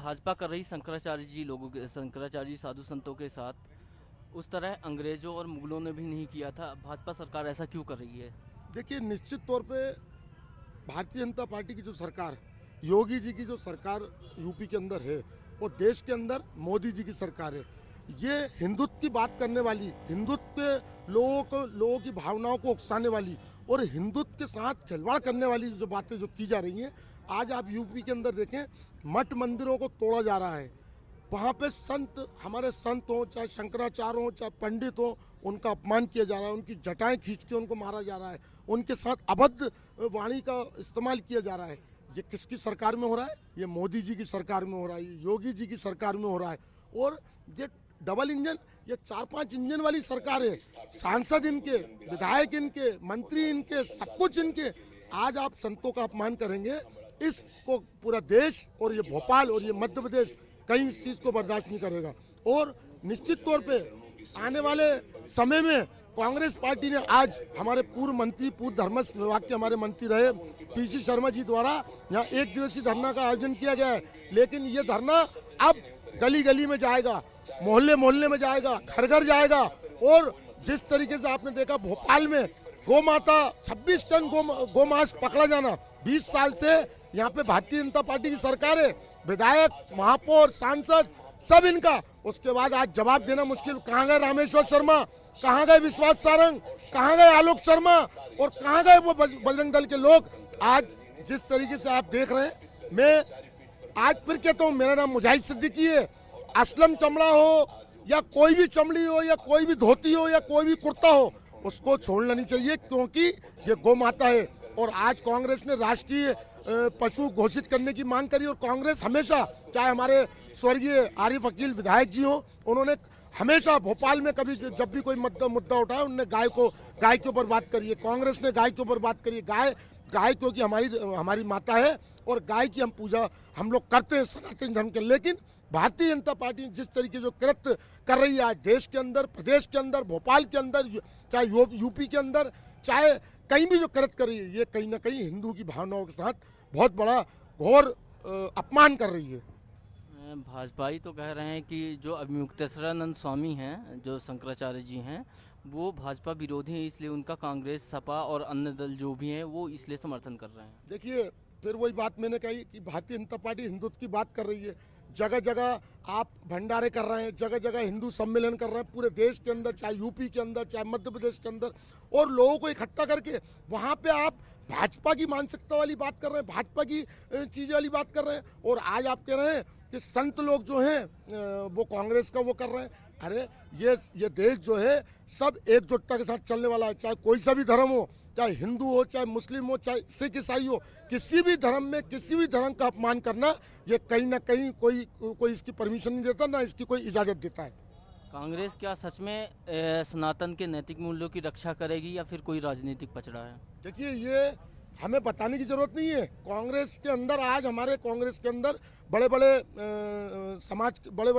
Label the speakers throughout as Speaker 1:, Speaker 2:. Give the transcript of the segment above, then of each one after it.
Speaker 1: भाजपा कर रही शंकराचार्य जी साधु संतों के साथ, उस तरह अंग्रेजों और मुगलों ने भी नहीं किया था। भाजपा सरकार ऐसा क्यों कर रही है?
Speaker 2: देखिए, निश्चित तौर पे भारतीय जनता पार्टी की जो सरकार, योगी जी की जो सरकार यूपी के अंदर है और देश के अंदर मोदी जी की सरकार है, ये हिंदुत्व की बात करने वाली, हिंदुत्व के लोगों की भावनाओं को उकसाने वाली और हिंदुत्व के साथ खिलवाड़ करने वाली जो बातें जो की जा रही हैं। आज आप यूपी के अंदर देखें, मठ मंदिरों को तोड़ा जा रहा है। वहाँ पे हमारे संत हों, चाहे शंकराचार्य हों, चाहे पंडित हों, उनका अपमान किया जा रहा है, उनकी जटाएं खींच के उनको मारा जा रहा है, उनके साथ अभद्र वाणी का इस्तेमाल किया जा रहा है। ये किसकी सरकार में हो रहा है? ये मोदी जी की सरकार में हो रहा है, ये योगी जी की सरकार में हो रहा है। और ये डबल इंजन, ये 4-5 इंजन वाली सरकार है। सांसद इनके, विधायक इनके, मंत्री इनके, सब कुछ इनके। आज आप संतों का अपमान करेंगे, इसको पूरा देश और ये भोपाल और ये मध्य प्रदेश कहीं इस चीज को बर्दाश्त नहीं करेगा। और निश्चित तौर पे आने वाले समय में कांग्रेस पार्टी ने, आज हमारे पूर्व मंत्री, पूर्व धर्म विभाग के हमारे मंत्री रहे पीसी शर्मा जी द्वारा यहाँ 1 दिवसीय धरना का आयोजन किया गया है। लेकिन ये धरना अब गली गली में जाएगा, मोहल्ले मोहल्ले में जाएगा, घर घर जाएगा। और जिस तरीके से आपने देखा भोपाल में गौ माता 26 टन गोमांस पकड़ा जाना, 20 साल से यहाँ पे भारतीय जनता पार्टी की सरकार है, विधायक, महापौर, सांसद सब इनका। उसके बाद आज जवाब देना मुश्किल। कहाँ गए रामेश्वर शर्मा, कहाँ गए विश्वास सारंग, कहाँ गए आलोक शर्मा और कहाँ गए वो बजरंग दल के लोग? आज जिस तरीके से आप देख रहे हैं, मैं आज फिर कहता हूँ, मेरा नाम मुजाहिद सिद्दीकी है। असलम चमड़ा हो या कोई भी चमड़ी हो या कोई भी धोती हो या कोई भी कुर्ता हो, उसको छोड़ना नहीं चाहिए, क्योंकि ये गौ माता है। और आज कांग्रेस ने राष्ट्रीय पशु घोषित करने की मांग करी। और कांग्रेस हमेशा, चाहे हमारे स्वर्गीय आरिफ अकील विधायक जी हो, उन्होंने हमेशा भोपाल में कभी जब भी कोई मुद्दा उठाया, उन्होंने गाय के ऊपर बात करी है। कांग्रेस ने गाय के ऊपर बात करी है। गाय क्योंकि हमारी माता है और गाय की हम पूजा हम लोग करते हैं सनातन धर्म के। लेकिन भारतीय जनता पार्टी जिस तरीके जो कृत्य कर रही है आज देश के अंदर, प्रदेश के अंदर, भोपाल के अंदर, चाहे यूपी के अंदर, चाहे कहीं भी जो कृत्य कर रही है, ये कहीं ना कहीं हिंदू की भावनाओं के साथ बहुत बड़ा घोर अपमान कर रही है।
Speaker 1: भाजपाई तो कह रहे हैं कि जो अभिमुक्तेश्वरानंद स्वामी हैं, जो शंकराचार्य जी हैं, वो भाजपा विरोधी हैं, इसलिए उनका कांग्रेस, सपा और अन्य दल जो भी हैं वो इसलिए समर्थन कर रहे हैं।
Speaker 2: देखिए, फिर वही बात मैंने कही कि भारतीय जनता पार्टी हिंदुत्व की बात कर रही है। जगह जगह आप भंडारे कर रहे हैं, जगह जगह हिंदू सम्मेलन कर रहे हैं पूरे देश के अंदर, चाहे यूपी के अंदर, चाहे मध्य प्रदेश के अंदर, और लोगों को इकट्ठा करके वहाँ पे आप भाजपा की मानसिकता वाली बात कर रहे हैं, भाजपा की चीज़ें वाली बात कर रहे हैं। और आज आप कह रहे हैं कि संत लोग जो हैं वो कांग्रेस का वो कर रहे हैं। अरे ये देश जो है सब एकजुटता के साथ चलने वाला है, चाहे कोई सा भी धर्म हो, चाहे हिंदू हो, चाहे मुस्लिम हो, चाहे सिख ईसाई हो। किसी भी धर्म में किसी भी धर्म का अपमान करना, ये कहीं ना कहीं कोई इसकी परमिशन नहीं देता, ना इसकी कोई इजाज़त देता है।
Speaker 1: कांग्रेस क्या सच में सनातन के नैतिक मूल्यों की रक्षा करेगी या फिर कोई राजनीतिक पचड़ा है?
Speaker 2: देखिए, ये हमें बताने की जरूरत नहीं है। कांग्रेस के अंदर आज हमारे कांग्रेस के अंदर बड़े बड़े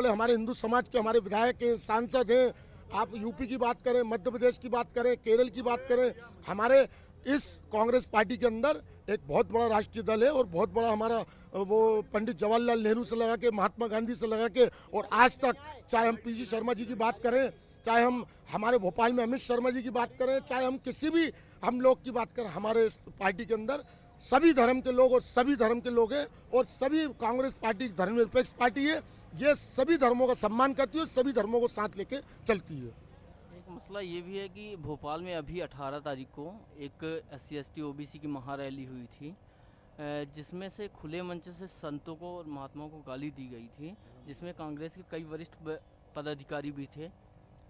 Speaker 2: हमारे हिंदू समाज के हमारे विधायक हैं, सांसद हैं। आप यूपी की बात करें, मध्य प्रदेश की बात करें, केरल की बात करें, हमारे इस कांग्रेस पार्टी के अंदर एक बहुत बड़ा राष्ट्रीय दल है और बहुत बड़ा हमारा वो पंडित जवाहरलाल नेहरू से लगा के, महात्मा गांधी से लगा के, और आज तक चाहे हम पीसी शर्मा जी की बात करें, चाहे हम हमारे भोपाल में अमित शर्मा जी की बात करें, चाहे हम किसी भी हम लोग की बात करें, हमारे पार्टी के अंदर सभी धर्म के लोग और सभी धर्म के लोग हैं। और सभी कांग्रेस पार्टी धर्मनिरपेक्ष पार्टी है, ये सभी धर्मों का सम्मान करती है, सभी धर्मों को साथ लेके चलती है।
Speaker 1: एक मसला ये भी है कि भोपाल में अभी 18 तारीख को एक SC/ST OBC की महारैली हुई थी, जिसमें से खुले मंच से संतों को और महात्माओं को गाली दी गई थी, जिसमें कांग्रेस के कई वरिष्ठ पदाधिकारी भी थे।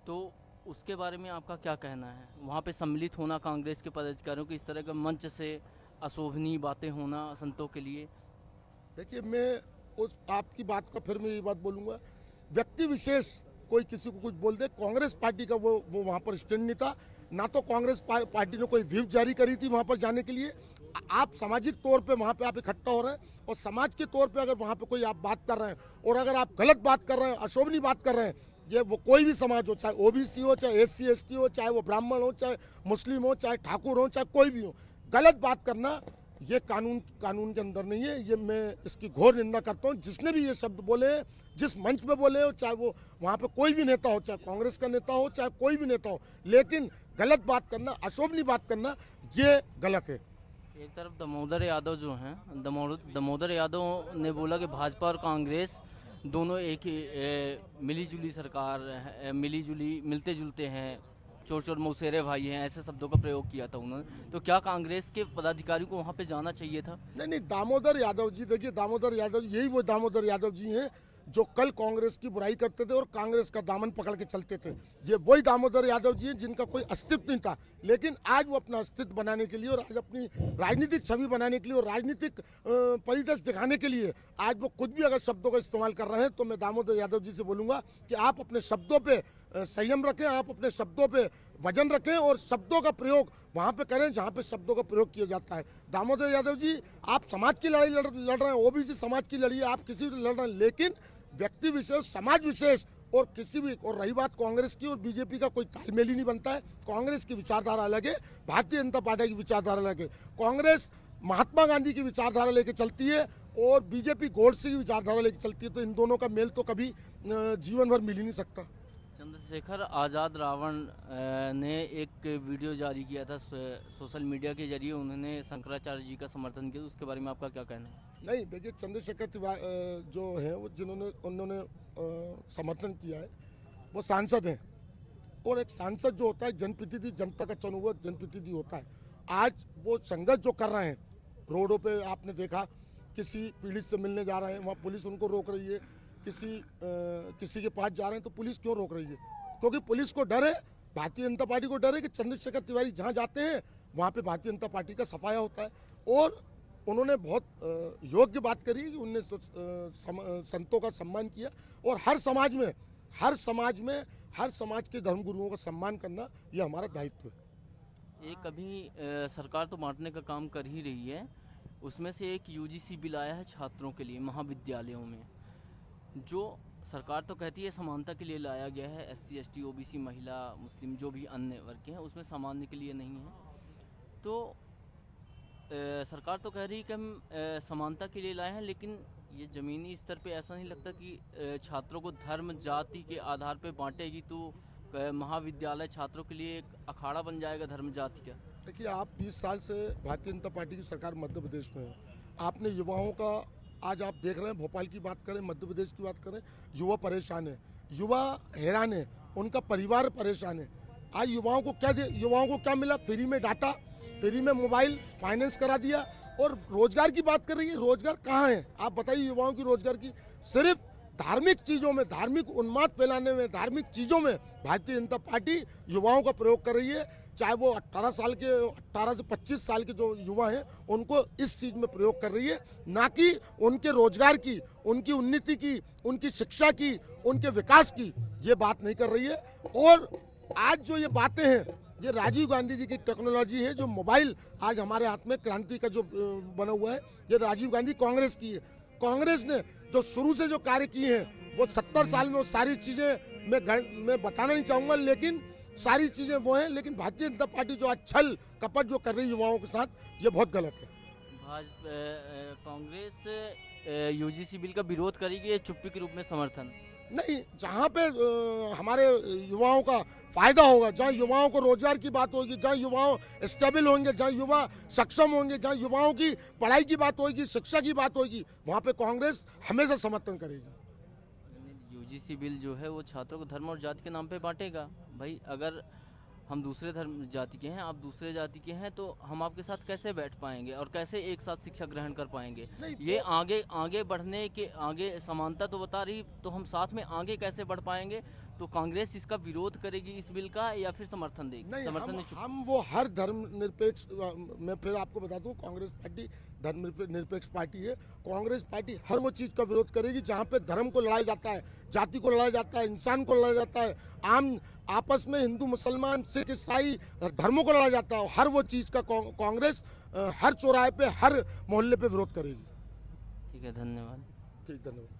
Speaker 1: तो उसके बारे में आपका क्या कहना है? वहाँ पे सम्मिलित होना कांग्रेस के पदाधिकारियों की, इस तरह के मंच से अशोभनीय बातें होना संतों के लिए?
Speaker 2: देखिए, मैं उस आपकी बात का फिर मैं ये बात बोलूँगा, व्यक्ति विशेष कोई किसी को कुछ बोल दे, कांग्रेस पार्टी का वो वहाँ पर स्टैंड नहीं था। ना तो कांग्रेस पार्टी ने कोई व्हिप जारी करी थी वहाँ पर जाने के लिए। आप सामाजिक तौर पे वहाँ पे आप इकट्ठा हो रहे हैं और समाज के तौर पे अगर वहाँ पे कोई आप बात कर रहे हैं और अगर आप गलत बात कर रहे हैं, अशोभनीय बात कर रहे हैं, ये वो कोई भी समाज हो, चाहे OBC हो, चाहे SC/ST हो, चाहे वो ब्राह्मण हो, चाहे मुस्लिम हो, चाहे ठाकुर हो, चाहे कोई भी हो, गलत बात करना ये कानून के अंदर नहीं है। ये मैं इसकी घोर निंदा करता हूँ। जिसने भी ये शब्द बोले, जिस मंच पे बोले हो, चाहे वो वहाँ पे कोई भी नेता हो, चाहे कांग्रेस का नेता हो, चाहे कोई भी नेता हो, लेकिन गलत बात करना, अशोभनीय बात करना, ये गलत है।
Speaker 1: एक तरफ दामोदर यादव जो हैं, दामोदर यादव ने बोला कि भाजपा और कांग्रेस दोनों एक ही मिली-जुली सरकार है, मिलते जुलते हैं, चोर चोर मौसेरे भाई हैं, ऐसे शब्दों का प्रयोग किया था उन्होंने। तो क्या कांग्रेस के पदाधिकारी को वहाँ पे जाना चाहिए था?
Speaker 2: नहीं, दामोदर यादव जी, देखिए दामोदर यादव, यही वो दामोदर यादव जी हैं जो कल कांग्रेस की बुराई करते थे और कांग्रेस का दामन पकड़ के चलते थे। ये वही दामोदर यादव जी हैं जिनका कोई अस्तित्व नहीं था, लेकिन आज वो अपना अस्तित्व बनाने के लिए और आज अपनी राजनीतिक छवि बनाने के लिए और राजनीतिक परिदृश्य दिखाने के लिए आज वो खुद भी अगर शब्दों का इस्तेमाल कर रहे हैं, तो मैं दामोदर यादव जी से बोलूँगा कि आप अपने शब्दों पर संयम रखें, आप अपने शब्दों पे वजन रखें और शब्दों का प्रयोग वहाँ पे करें जहाँ पे शब्दों का प्रयोग किया जाता है। दामोदर यादव जी, आप समाज की लड़ाई लड़ रहे हैं, ओबीसी समाज की लड़ाई आप किसी लड़ रहे हैं, लेकिन व्यक्ति विशेष, समाज विशेष और किसी भी, और रही बात कांग्रेस की और बीजेपी का, कोई तालमेल ही नहीं बनता है। कांग्रेस की विचारधारा अलग है, भारतीय जनता पार्टी की विचारधारा अलग है। कांग्रेस महात्मा गांधी की विचारधारा लेके चलती है और बीजेपी गोडसे की विचारधारा लेके चलती है, तो इन दोनों का मेल तो कभी जीवन भर मिल ही नहीं सकता।
Speaker 1: चंद्रशेखर आज़ाद रावण ने एक वीडियो जारी किया था सोशल मीडिया के जरिए, उन्होंने शंकराचार्य जी का समर्थन किया, उसके बारे में आपका क्या कहना है?
Speaker 2: नहीं, देखिए चंद्रशेखर जो हैं वो उन्होंने समर्थन किया है, वो सांसद हैं और एक सांसद जो होता है जनप्रतिनिधि, जनता का चुना हुआ जनप्रतिनिधि होता है। आज वो संघर्ष जो कर रहे हैं रोडों पे, आपने देखा किसी पीड़ित से मिलने जा रहे हैं, वहाँ पुलिस उनको रोक रही है, किसी के पास जा रहे हैं तो पुलिस क्यों रोक रही है? क्योंकि पुलिस को डर है, भारतीय जनता पार्टी को डर है कि चंद्रशेखर तिवारी जहाँ जाते हैं वहाँ पे भारतीय जनता पार्टी का सफाया होता है। और उन्होंने बहुत योग्य बात करी कि उन्होंने संतों का सम्मान किया और हर समाज के धर्मगुरुओं का सम्मान करना ये हमारा दायित्व है।
Speaker 1: एक अभी सरकार तो बांटने का काम कर ही रही है, उसमें से एक यूजीसी बिल आया है छात्रों के लिए महाविद्यालयों में, जो सरकार तो कहती है समानता के लिए लाया गया है, SC ST OBC महिला मुस्लिम जो भी अन्य वर्ग के हैं उसमें सामान्य के लिए नहीं है। तो सरकार तो कह रही है कि हम समानता के लिए लाए हैं, लेकिन ये ज़मीनी स्तर पे ऐसा नहीं लगता कि छात्रों को धर्म जाति के आधार पे बांटेगी तो महाविद्यालय छात्रों के लिए एक अखाड़ा बन जाएगा धर्म जाति का?
Speaker 2: देखिए, आप 20 साल से भारतीय जनता पार्टी की सरकार मध्य प्रदेश में है। आपने युवाओं का, आज आप देख रहे हैं भोपाल की बात करें, मध्य प्रदेश की बात करें, युवा परेशान है, युवा हैरान है, उनका परिवार परेशान है। आज युवाओं को क्या मिला? फ्री में डाटा, फ्री में मोबाइल, फाइनेंस करा दिया। और रोजगार की बात कर रही है, रोजगार कहाँ है? आप बताइए युवाओं की रोजगार की। सिर्फ धार्मिक चीज़ों में, धार्मिक उन्माद फैलाने में, धार्मिक चीज़ों में भारतीय जनता पार्टी युवाओं का प्रयोग कर रही है। चाहे वो 18 से 25 साल के जो युवा हैं उनको इस चीज़ में प्रयोग कर रही है, ना कि उनके रोजगार की, उनकी उन्नति की, उनकी शिक्षा की, उनके विकास की ये बात नहीं कर रही है। और आज जो ये बातें हैं, ये राजीव गांधी जी की टेक्नोलॉजी है। जो मोबाइल आज हमारे हाथ में क्रांति का जो बना हुआ है, ये राजीव गांधी कांग्रेस की है। कांग्रेस ने जो शुरू से जो कार्य किए हैं वो 70 साल में, वो सारी चीज़ें मैं बताना नहीं चाहूँगा, लेकिन सारी चीज़ें वो हैं। लेकिन भारतीय जनता पार्टी जो आज छल कपट जो कर रही है युवाओं के साथ, ये बहुत गलत है।
Speaker 1: कांग्रेस यूजीसी बिल का विरोध करेगी या चुप्पी के रूप में समर्थन?
Speaker 2: नहीं, जहाँ पे हमारे युवाओं का फायदा होगा, जहाँ युवाओं को रोजगार की बात होगी, जहाँ युवाओं स्टेबल होंगे, जहाँ युवा सक्षम होंगे, जहाँ युवाओं की पढ़ाई की बात होगी, शिक्षा की बात होगी, वहाँ पे कांग्रेस हमेशा समर्थन करेगी।
Speaker 1: यूजीसी बिल जो है वो छात्रों को धर्म और जाति के नाम पे बांटेगा। भाई, अगर हम दूसरे धर्म जाति के हैं, आप दूसरे जाति के हैं, तो हम आपके साथ कैसे बैठ पाएंगे और कैसे एक साथ शिक्षा ग्रहण कर पाएंगे? ये आगे बढ़ने के, आगे समानता तो बता रही, तो हम साथ में आगे कैसे बढ़ पाएंगे? तो कांग्रेस इसका विरोध करेगी इस बिल का या फिर समर्थन देगी?
Speaker 2: नहीं,
Speaker 1: समर्थन
Speaker 2: हम वो हर धर्मनिरपेक्ष, मैं फिर आपको बता दूं, कांग्रेस पार्टी धर्मनिरपेक्ष पार्टी है। कांग्रेस पार्टी हर वो चीज़ का विरोध करेगी जहाँ पे धर्म को लड़ाया जाता है, जाति को लड़ाया जाता है, इंसान को लड़ाया जाता है, आम आपस में हिंदू मुसलमान सिख ईसाई धर्मों को लड़ाया जाता है। हर वो चीज़ का कांग्रेस हर चौराहे पे, हर मोहल्ले पे विरोध करेगी।
Speaker 1: ठीक है, धन्यवाद।
Speaker 2: ठीक, धन्यवाद।